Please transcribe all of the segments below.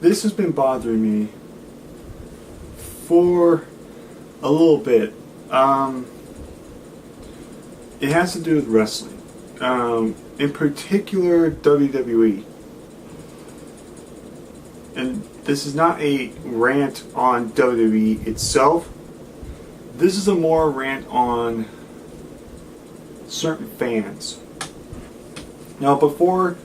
this has been bothering me for a little bit. It has to do with wrestling, in particular WWE. And this is not a rant on WWE itself. This is a more rant on certain fans. Now, before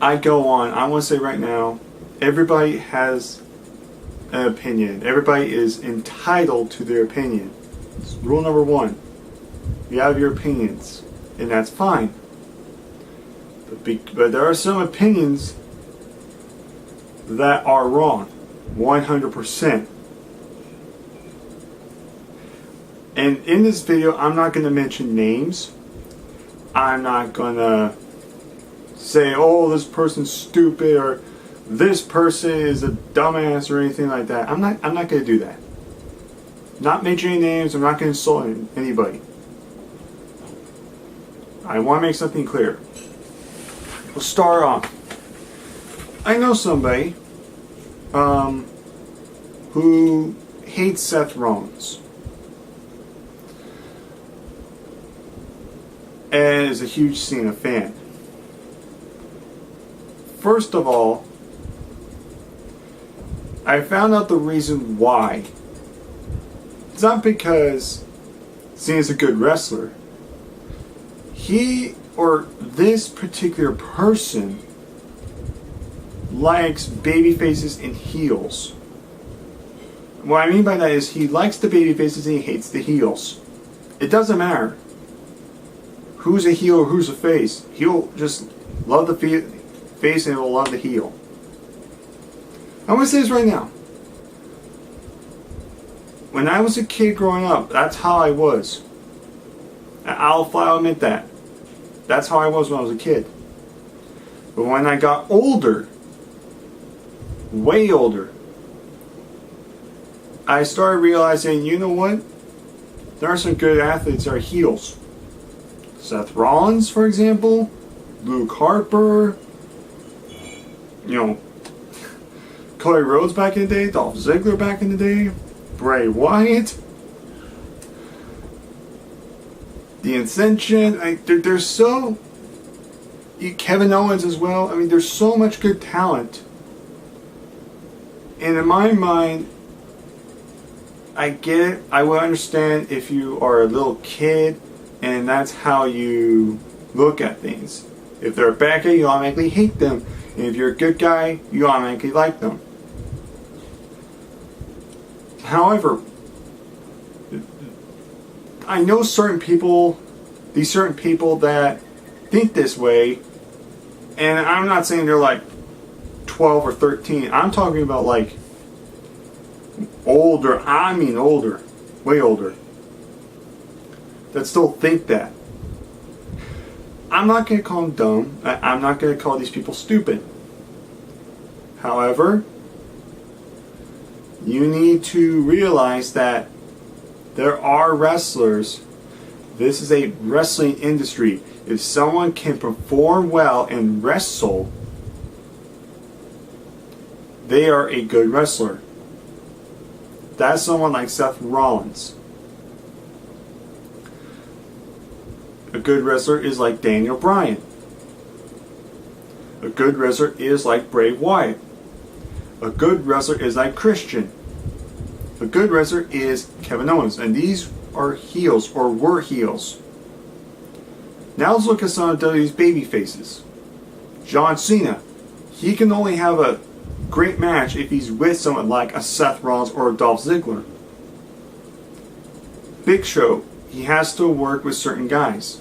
I go on, I want to say right now, everybody has an opinion. Everybody is entitled to their opinion. It's rule number one. You have your opinions, and that's fine. But there are some opinions that are wrong, 100%. And in this video, I'm not going to mention names. I'm not going to say, oh, this person's stupid, or this person is a dumbass, or anything like that. I'm not going to do that. Not mentioning names. I'm not going to insult anybody. I want to make something clear. We'll start off. I know somebody who hates Seth Rollins and is a huge Cena fan. First of all, I found out the reason why. It's not because Cena's a good wrestler. He, or this particular person, likes baby faces and heels. What I mean by that is he likes the baby faces and he hates the heels. It doesn't matter who's a heel or who's a face. He'll just love the face and he'll love the heel. I'm going to say this right now. When I was a kid growing up, that's how I was. I'll flat admit that. That's how I was when I was a kid. But when I got older, way older, I started realizing, you know what? There are some good athletes that are heels. Seth Rollins, for example, Luke Harper, Cody Rhodes back in the day, Dolph Ziggler back in the day, Bray Wyatt, The Ascension. There's so... Kevin Owens as well. I mean, there's so much good talent. And in my mind, I get it. I will understand if you are a little kid and that's how you look at things. If they're a bad guy, you automatically hate them. And if you're a good guy, you automatically like them. However, I know these certain people that think this way, and I'm not saying they're like 12 or 13. I'm talking about like older, older, way older, that still think that. I'm not going to call them dumb. I'm not going to call these people stupid. However, you need to realize that there are wrestlers. This is a wrestling industry. If someone can perform well and wrestle, they are a good wrestler. That's someone like Seth Rollins. A good wrestler is like Daniel Bryan. A good wrestler is like Bray Wyatt. A good wrestler is like Christian. A good wrestler is Kevin Owens. And these are heels, or were heels. Now let's look at some of WWE's baby faces. John Cena. He can only have a great match if he's with someone like a Seth Rollins or a Dolph Ziggler. Big Show. He has to work with certain guys.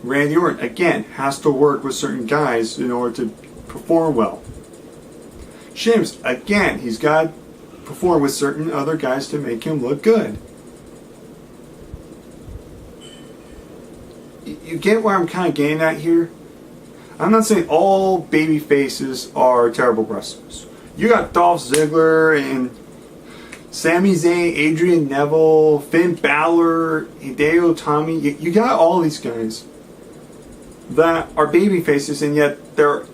Randy Orton, again, has to work with certain guys in order to perform well. Sheamus, again, he's got to perform with certain other guys to make him look good. You get where I'm kind of getting at here? I'm not saying all baby faces are terrible wrestlers. You got Dolph Ziggler and Sami Zayn, Adrian Neville, Finn Balor, Hideo Itami. You got all these guys that are baby faces, and yet they're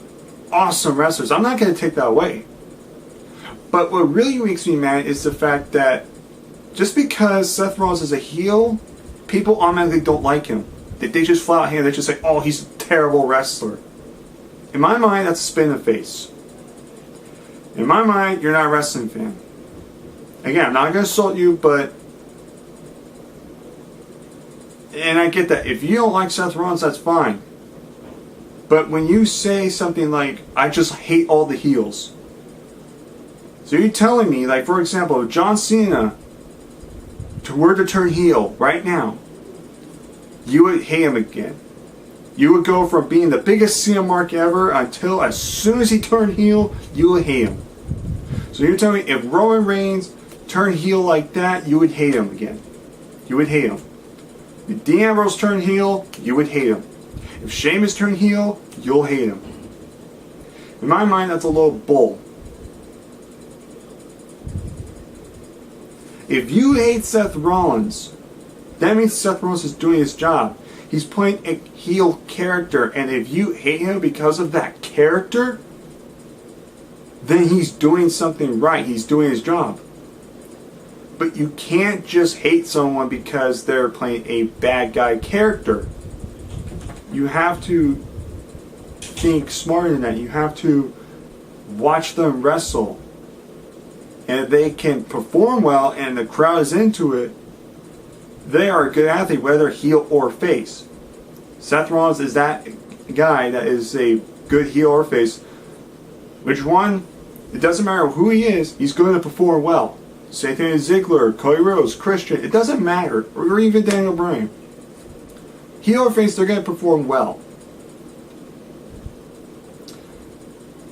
awesome wrestlers. I'm not going to take that away. But what really makes me mad is the fact that just because Seth Rollins is a heel, people automatically don't like him. They just flat out hand. They just say, "Oh, he's a terrible wrestler." In my mind, that's a spin in the face. In my mind, you're not a wrestling fan. Again, I'm not going to insult you, but... And I get that. If you don't like Seth Rollins, that's fine. But when you say something like, "I just hate all the heels." So you're telling me, like, for example, if John Cena were to turn heel right now, you would hate him again. You would go from being the biggest Cena mark ever until as soon as he turned heel, you would hate him. So you're telling me if Roman Reigns turned heel like that, you would hate him again. You would hate him. If Dean Ambrose turned heel, you would hate him. If Sheamus turned heel, you'll hate him. In my mind, that's a little bull. If you hate Seth Rollins, that means Seth Rollins is doing his job. He's playing a heel character, and if you hate him because of that character, then he's doing something right. He's doing his job. But you can't just hate someone because they're playing a bad guy character. You have to think smarter than that. You have to watch them wrestle. And if they can perform well and the crowd is into it, they are a good athlete, whether heel or face. Seth Rollins is that guy that is a good heel or face. Which one? It doesn't matter who he is, he's going to perform well. Same thing as Ziggler, Cody Rhodes, Christian. It doesn't matter. Or even Daniel Bryan. Heel or face, they're going to perform well.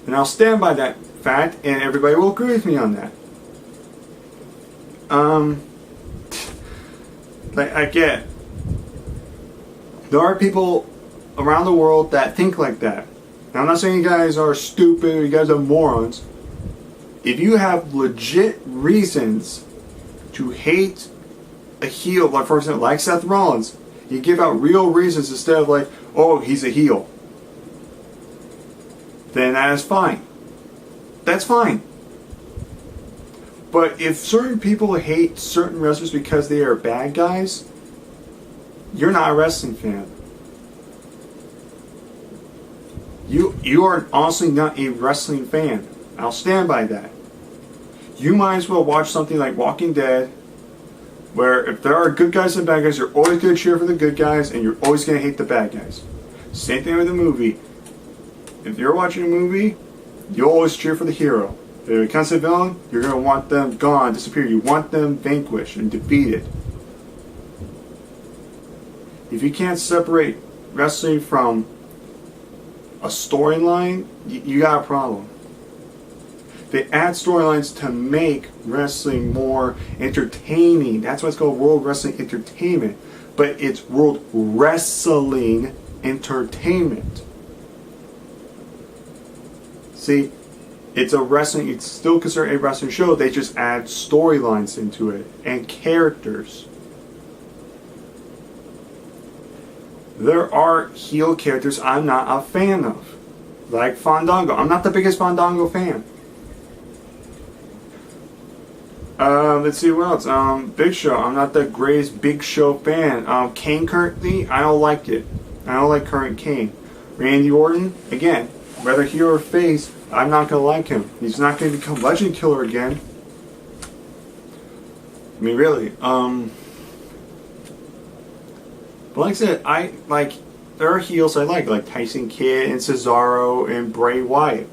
And I'll stand by that fact, and everybody will agree with me on that. I get. There are people around the world that think like that. Now, I'm not saying you guys are stupid or you guys are morons. If you have legit reasons to hate a heel, like for example, like Seth Rollins, you give out real reasons instead of like, "Oh, he's a heel," then that is fine. That's fine. But if certain people hate certain wrestlers because they are bad guys, you're not a wrestling fan. You are honestly not a wrestling fan. I'll stand by that. You might as well watch something like Walking Dead, where if there are good guys and bad guys, you're always going to cheer for the good guys and you're always going to hate the bad guys. Same thing with a movie. If you're watching a movie, you'll always cheer for the hero. If it comes to a villain, you're going to want them gone, disappear. You want them vanquished and defeated. If you can't separate wrestling from a storyline, you got a problem. They add storylines to make wrestling more entertaining. That's why it's called World Wrestling Entertainment. But it's World Wrestling Entertainment. See, it's still considered a wrestling show. They just add storylines into it and characters. There are heel characters I'm not a fan of. Like Fandango. I'm not the biggest Fandango fan. Let's see what else. Big Show. I'm not the greatest Big Show fan. Kane currently, I don't like it. I don't like current Kane. Randy Orton, again, whether heel or face, I'm not going to like him. He's not going to become Legend Killer again. I mean, really. But like I said, there are heels I like Tyson Kidd and Cesaro and Bray Wyatt.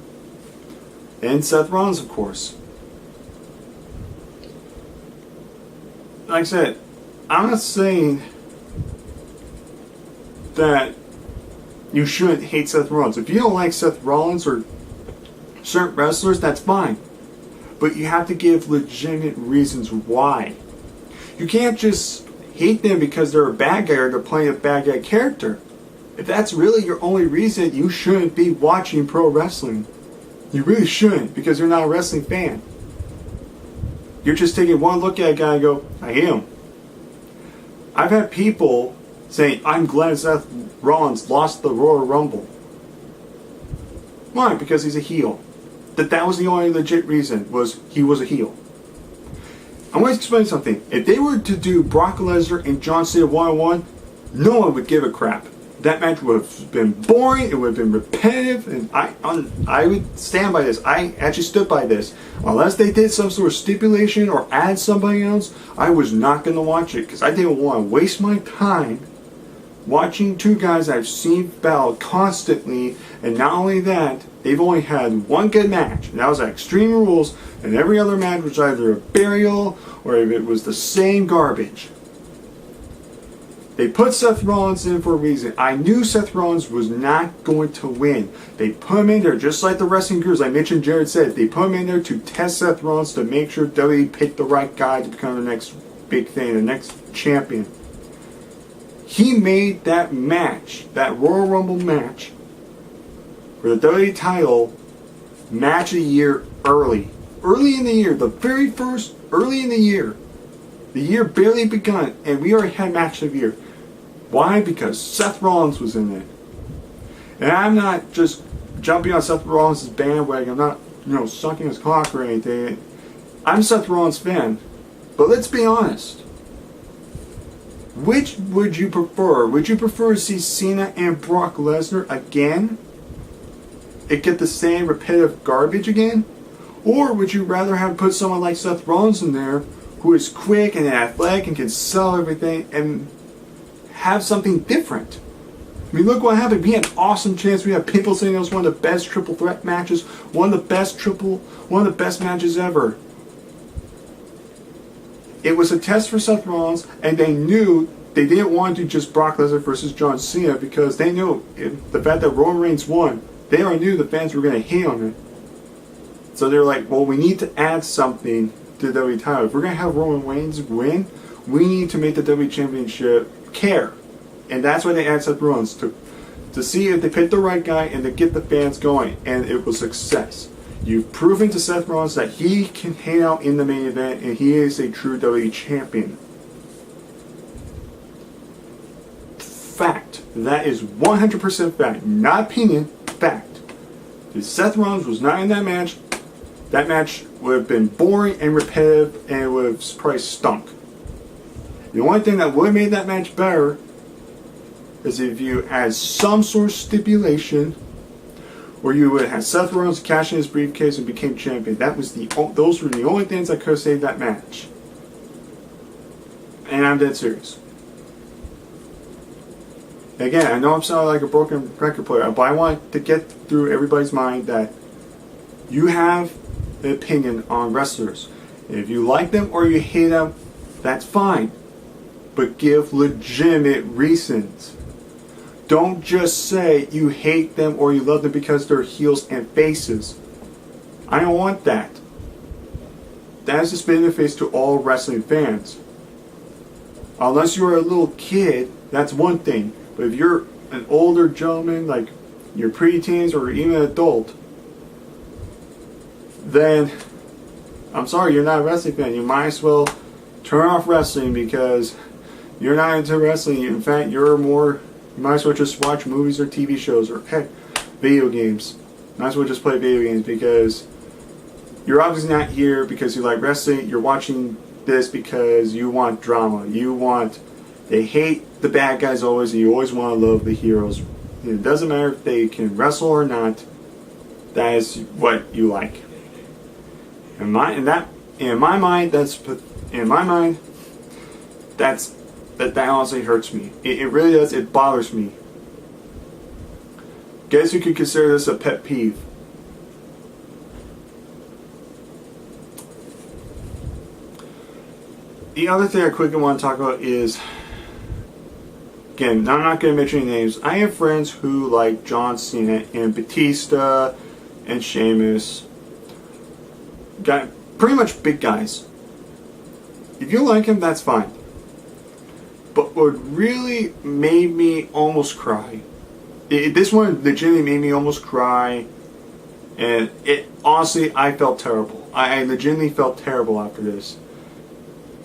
And Seth Rollins, of course. Like I said, I'm not saying that you shouldn't hate Seth Rollins. If you don't like Seth Rollins or certain wrestlers, that's fine. But you have to give legitimate reasons why. You can't just hate them because they're a bad guy or they're playing a bad guy character. If that's really your only reason, you shouldn't be watching pro wrestling. You really shouldn't, because you're not a wrestling fan. You're just taking one look at a guy and go, I hate him. I've had people saying, I'm glad Seth Rollins lost the Royal Rumble. Why? Because he's a heel. That was the only legit reason, was he was a heel. I'm going to explain something. If they were to do Brock Lesnar and John Cena one-on-one, no one would give a crap. That match would have been boring, it would have been repetitive, and I would stand by this. I actually stood by this. Unless they did some sort of stipulation or add somebody else, I was not going to watch it, because I didn't want to waste my time watching two guys I've seen battle constantly, and not only that, they've only had one good match, and that was at Extreme Rules, and every other match was either a burial, or if it was the same garbage. They put Seth Rollins in for a reason. I knew Seth Rollins was not going to win. They put him in there, just like the wrestling gurus, like Mitch and Jared said. They put him in there to test Seth Rollins to make sure WWE picked the right guy to become the next big thing, the next champion. He made that match, that Royal Rumble match, for the WWE title, match of the year early. Early in the year, the very first, early in the year. The year barely begun, and we already had match of the year. Why? Because Seth Rollins was in it. And I'm not just jumping on Seth Rollins' bandwagon. I'm not, sucking his cock or anything. I'm a Seth Rollins fan. But let's be honest. Which would you prefer? Would you prefer to see Cena and Brock Lesnar again? It get the same repetitive garbage again? Or would you rather have put someone like Seth Rollins in there, who is quick and athletic and can sell everything, and have something different? I mean, look what happened. We had an awesome chance. We had people saying it was one of the best triple threat matches, one of the best matches ever. It was a test for Seth Rollins, and they knew they didn't want to do just Brock Lesnar versus John Cena, because they knew the fact that Roman Reigns won, they already knew the fans were going to hate on it. So they're like, well, we need to add something to the WWE title. If we're going to have Roman Reigns win, we need to make the WWE Championship care. And that's why they added Seth Rollins, to see if they picked the right guy and to get the fans going. And it was a success. You've proven to Seth Rollins that he can hang out in the main event, and he is a true WWE champion. Fact. That is 100% fact. Not opinion, fact. If Seth Rollins was not in that match would have been boring and repetitive, and it would have probably stunk. The only thing that would have made that match better is if you had some sort of stipulation, or you would have Seth Rollins cash in his briefcase and became champion. Those were the only things that could have saved that match. And I'm dead serious. Again, I know I'm sounding like a broken record player, but I want to get through everybody's mind that you have an opinion on wrestlers. And if you like them or you hate them, that's fine. But give legitimate reasons. Don't just say you hate them or you love them because they're heels and faces. I don't want that. That is a spit in the face to all wrestling fans. Unless you're a little kid, that's one thing. But if you're an older gentleman, like you're preteens or even an adult, then I'm sorry, you're not a wrestling fan. You might as well turn off wrestling, because you're not into wrestling. In fact, you might as well just watch movies or TV shows, or heck, video games. Might as well just play video games, because you're obviously not here because you like wrestling. You're watching this because you want drama. They hate the bad guys always, and you always want to love the heroes. And it doesn't matter if they can wrestle or not. That is what you like. In my mind, that honestly hurts me. It really does. It bothers me. Guess you could consider this a pet peeve. The other thing I quickly want to talk about is, again, I'm not going to mention any names. I have friends who like John Cena and Batista and Sheamus. Got pretty much big guys. If you like him, that's fine. But what really made me almost cry, this one legitimately made me almost cry, and honestly, I felt terrible. I legitimately felt terrible after this.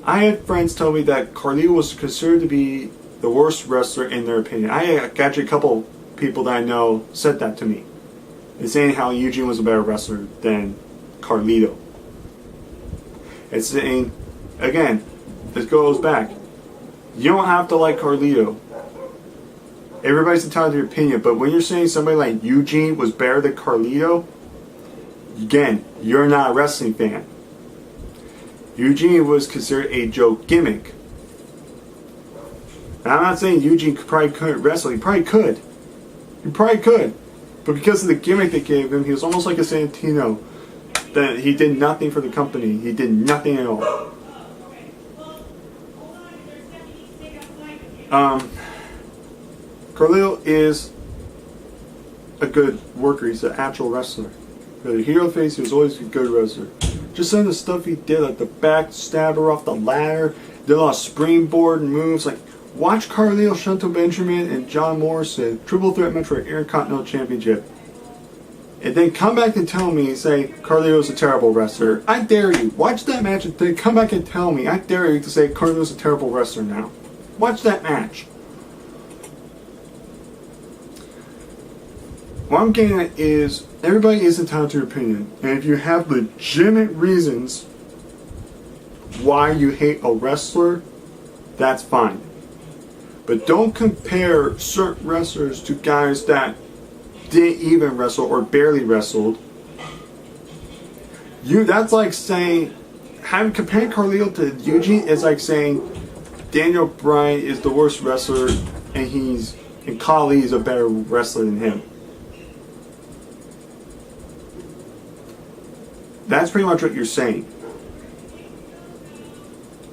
I had friends tell me that Carlito was considered to be the worst wrestler in their opinion. I actually, a couple people that I know said that to me. It's saying how Eugene was a better wrestler than Carlito. It's saying, again, this goes back. You don't have to like Carlito. Everybody's entitled to their opinion, but when you're saying somebody like Eugene was better than Carlito, again, you're not a wrestling fan. Eugene was considered a joke gimmick. And I'm not saying Eugene probably couldn't wrestle. He probably could. He probably could. But because of the gimmick they gave him, he was almost like a Santino. That he did nothing for the company. He did nothing at all. Carlito is a good worker. He's an actual wrestler. The hero face, he was always a good wrestler. Just some of the stuff he did, like the backstabber off the ladder, did a lot of springboard moves. Like, watch Carlito, Shelton Benjamin, and John Morrison triple threat match for Intercontinental Championship. And then come back and tell me, say, Carlito's a terrible wrestler. I dare you. Watch that match and then come back and tell me. I dare you to say Carlito's a terrible wrestler now. Watch that match. What I'm getting at is, everybody is entitled to their opinion. And if you have legitimate reasons why you hate a wrestler, that's fine. But don't compare certain wrestlers to guys that didn't even wrestle or barely wrestled. That's like saying, comparing Carlito to Eugene is like saying Daniel Bryan is the worst wrestler and Khali is a better wrestler than him. That's pretty much what you're saying.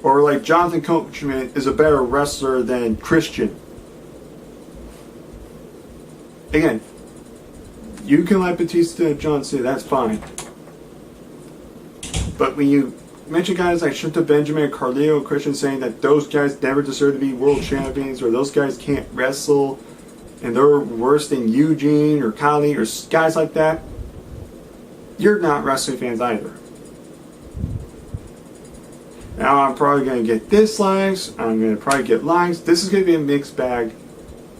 Or like Jonathan Coachman is a better wrestler than Christian. Again, you can like Batista and John Cena, that's fine. But when you mention guys like Shelton Benjamin, Carlito, and Christian saying that those guys never deserve to be world champions, or those guys can't wrestle, and they're worse than Eugene or Khali or guys like that, you're not wrestling fans either. Now I'm probably going to get dislikes, I'm going to probably get likes. This is going to be a mixed bag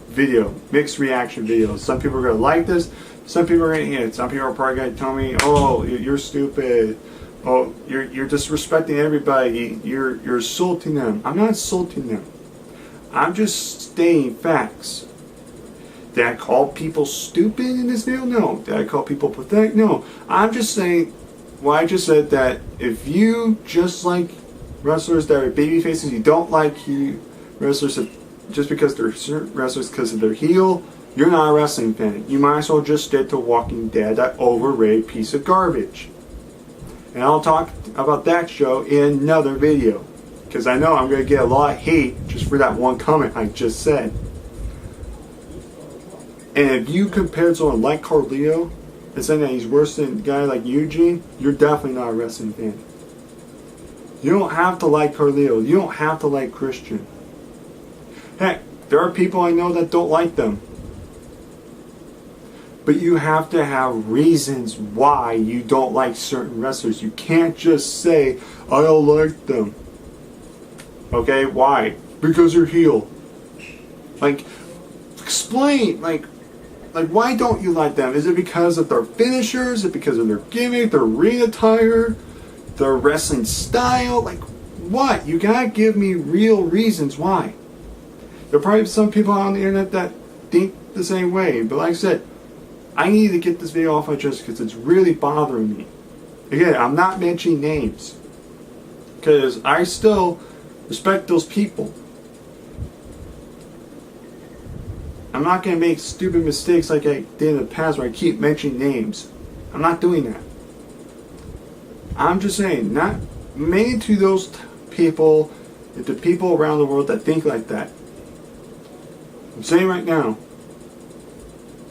video, mixed reaction video. Some people are going to like this, some people are going to hate it. Some people are probably going to tell me, oh, you're stupid. Oh, you're disrespecting everybody. You're insulting them. I'm not insulting them. I'm just stating facts. Did I call people stupid in this video? No. Did I call people pathetic? No. I'm just saying, well, I just said that if you just like wrestlers that are baby faces, you don't like wrestlers that just because they're certain wrestlers because of their heel, you're not a wrestling fan. You might as well just stick to Walking Dead, that overrated piece of garbage. And I'll talk about that show in another video, because I know I'm going to get a lot of hate just for that one comment I just said. And if you compare someone like Carlito and saying that he's worse than a guy like Eugene, you're definitely not a wrestling fan. You don't have to like Carlito. You don't have to like Christian. Heck, there are people I know that don't like them. But you have to have reasons why you don't like certain wrestlers. You can't just say, I don't like them. Okay, why? Because you're heel. Like, explain, like why don't you like them? Is it because of their finishers? Is it because of their gimmick, their ring attire, their wrestling style? Like, what? You gotta give me real reasons why. There are probably some people on the internet that think the same way, but like I said, I need to get this video off my chest because it's really bothering me. Again, I'm not mentioning names, because I still respect those people. I'm not going to make stupid mistakes like I did in the past where I keep mentioning names. I'm not doing that. I'm just saying, not many to those people, and to people around the world that think like that. I'm saying right now,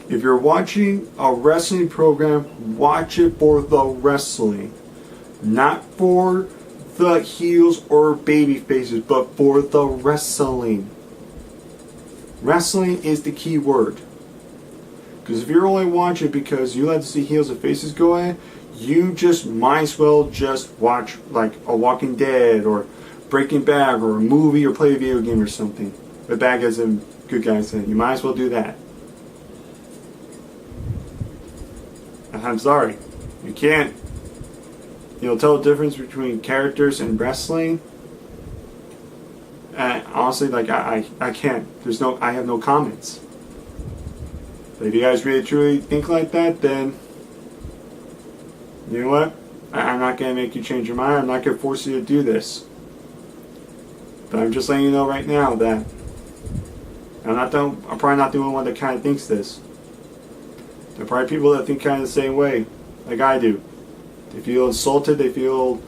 if you're watching a wrestling program, watch it for the wrestling. Not for the heels or baby faces, but for the wrestling. Wrestling is the key word. Because if you're only watching because you like to see heels and faces go in, you just might as well just watch like a Walking Dead or Breaking Bad or a movie or play a video game or something. With bad guys and good guys in it. You might as well do that. I'm sorry. You can't, tell the difference between characters and wrestling. And honestly, like, I can't. I have no comments. But if you guys really truly think like that, then you know what? I'm not going to make you change your mind. I'm not going to force you to do this. But I'm just letting you know right now that I'm probably not the only one that kind of thinks this. There are probably people that think kind of the same way, like I do. They feel insulted, they feel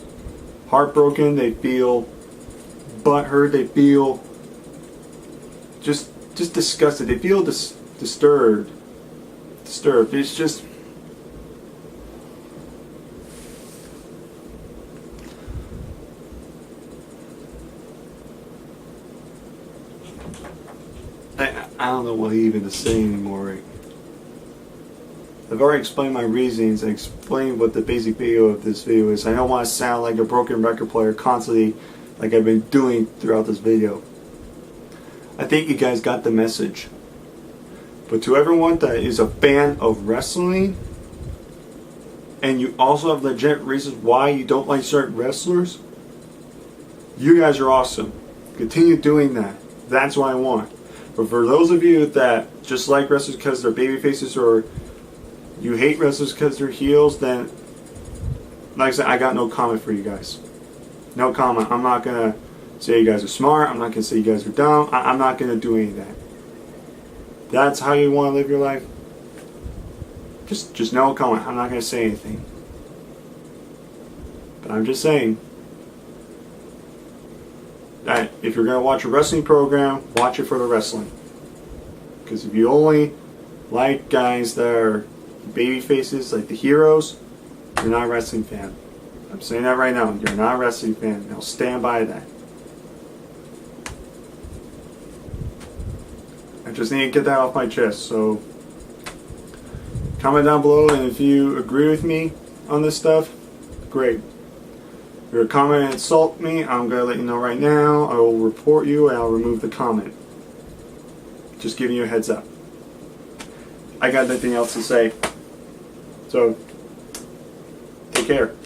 heartbroken, they feel butthurt, they feel just disgusted, they feel disturbed. It's just, I don't know what even to say anymore. Right? I've already explained my reasons and explained what the basic video of this video is. I don't want to sound like a broken record player constantly like I've been doing throughout this video. I think you guys got the message. But to everyone that is a fan of wrestling, and you also have legit reasons why you don't like certain wrestlers, you guys are awesome. Continue doing that. That's what I want. But for those of you that just like wrestlers because they're baby faces, or you hate wrestlers because they're heels, then, like I said, I got no comment for you guys. No comment. I'm not going to say you guys are smart. I'm not going to say you guys are dumb. I'm not going to do any of that. That's how you want to live your life. Just no comment. I'm not going to say anything. But I'm just saying that if you're going to watch a wrestling program, watch it for the wrestling. Because if you only like guys that are baby faces, like the heroes, you're not a wrestling fan. I'm saying that right now. You're not a wrestling fan. I'll stand by that. I just need to get that off my chest. So comment down below, and if you agree with me on this stuff, great. If you're a comment and insult me, I'm going to let you know right now. I will report you and I'll remove the comment. Just giving you a heads up. I got nothing else to say. So, take care.